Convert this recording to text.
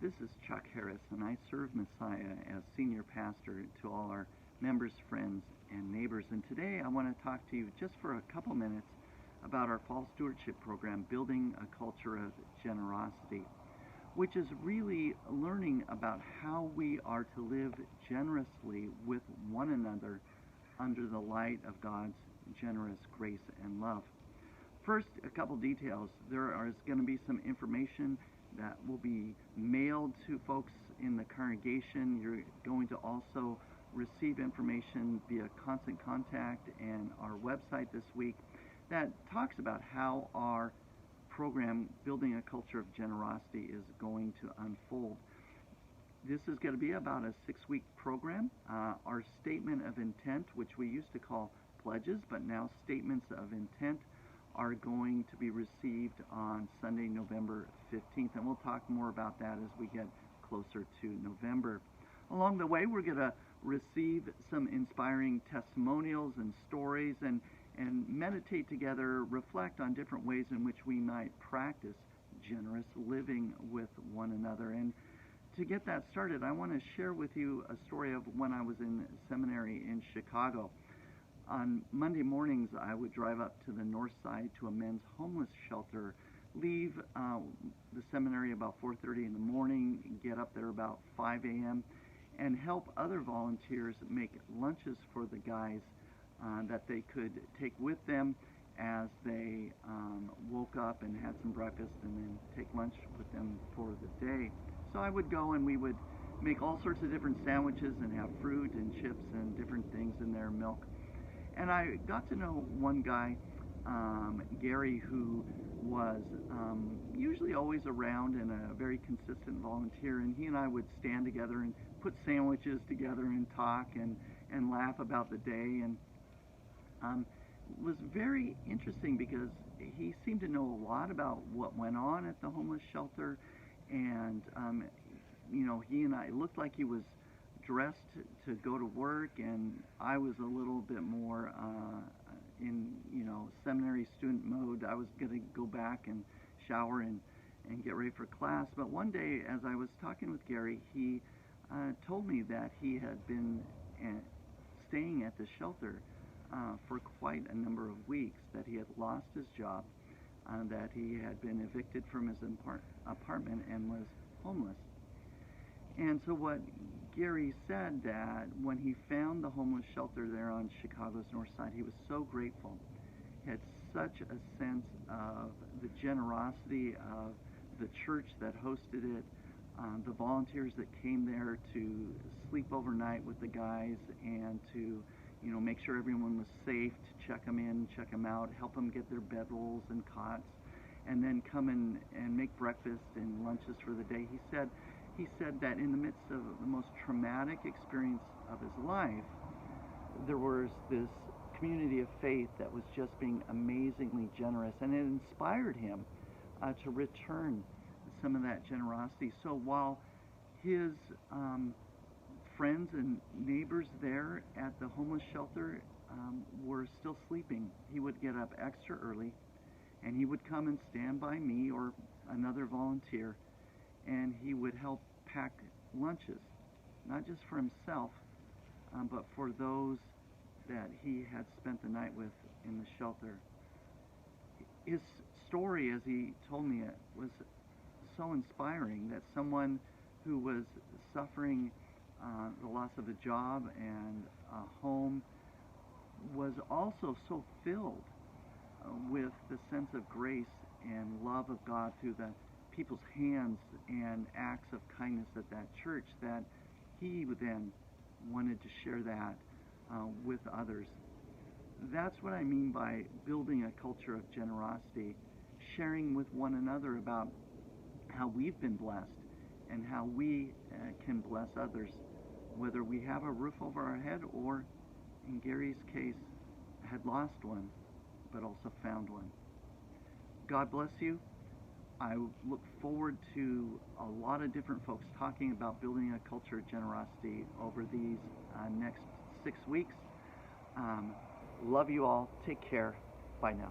This is Chuck Harris, and I serve Messiah as senior pastor to all our members, friends, and neighbors. And today I want to talk to you just for a couple minutes about our fall stewardship program, Building a Culture of Generosity, which is really learning about how we are to live generously with one another under the light of God's generous grace and love. First, a couple details. There is going to be some information that will be mailed to folks in the congregation. You're going to also receive information via Constant Contact and our website this week that talks about how our program, Building a Culture of Generosity, is going to unfold. This is going to be about a 6-week program. Our statement of intent, which we used to call pledges, but now statements of intent, are going to be received on Sunday, November 15th, and we'll talk more about that as we get closer to November. Along the way, we're going to receive some inspiring testimonials and stories and meditate together, reflect on different ways in which we might practice generous living with one another. And to get that started, I want to share with you a story of when I was in seminary in Chicago. On Monday mornings, I would drive up to the north side to a men's homeless shelter, leave the seminary about 4:30 in the morning, get up there about 5 a.m., and help other volunteers make lunches for the guys that they could take with them as they woke up and had some breakfast and then take lunch with them for the day. So I would go and we would make all sorts of different sandwiches and have fruit and chips and different things in there, milk. And I got to know one guy, Gary, who was usually always around and a very consistent volunteer, and he and I would stand together and put sandwiches together and talk and laugh about the day. And it was very interesting because he seemed to know a lot about what went on at the homeless shelter, and he and I, it looked like he was dressed to go to work, and I was a little bit more in seminary student mode. I was going to go back and shower and get ready for class. But one day, as I was talking with Gary, he told me that he had been staying at the shelter for quite a number of weeks, that he had lost his job, that he had been evicted from his apartment and was homeless. And so what Gary said, that when he found the homeless shelter there on Chicago's north side, he was so grateful. He had such a sense of the generosity of the church that hosted it, the volunteers that came there to sleep overnight with the guys and to make sure everyone was safe, to check them in, check them out, help them get their bedrolls and cots, and then come in and make breakfast and lunches for the day. He said that in the midst of the most traumatic experience of his life, there was this community of faith that was just being amazingly generous, and it inspired him to return some of that generosity. So while his friends and neighbors there at the homeless shelter were still sleeping, he would get up extra early, and he would come and stand by me or another volunteer, and he would help pack lunches, not just for himself, but for those that he had spent the night with in the shelter. His story, as he told me it, was so inspiring, that someone who was suffering the loss of a job and a home was also so filled with the sense of grace and love of God through the people's hands and acts of kindness at that church, that he then wanted to share that with others. That's what I mean by building a culture of generosity, sharing with one another about how we've been blessed and how we can bless others, whether we have a roof over our head or, in Gary's case, had lost one, but also found one. God bless you. I look forward to a lot of different folks talking about building a culture of generosity over these next 6 weeks. Love you all. Take care. Bye now.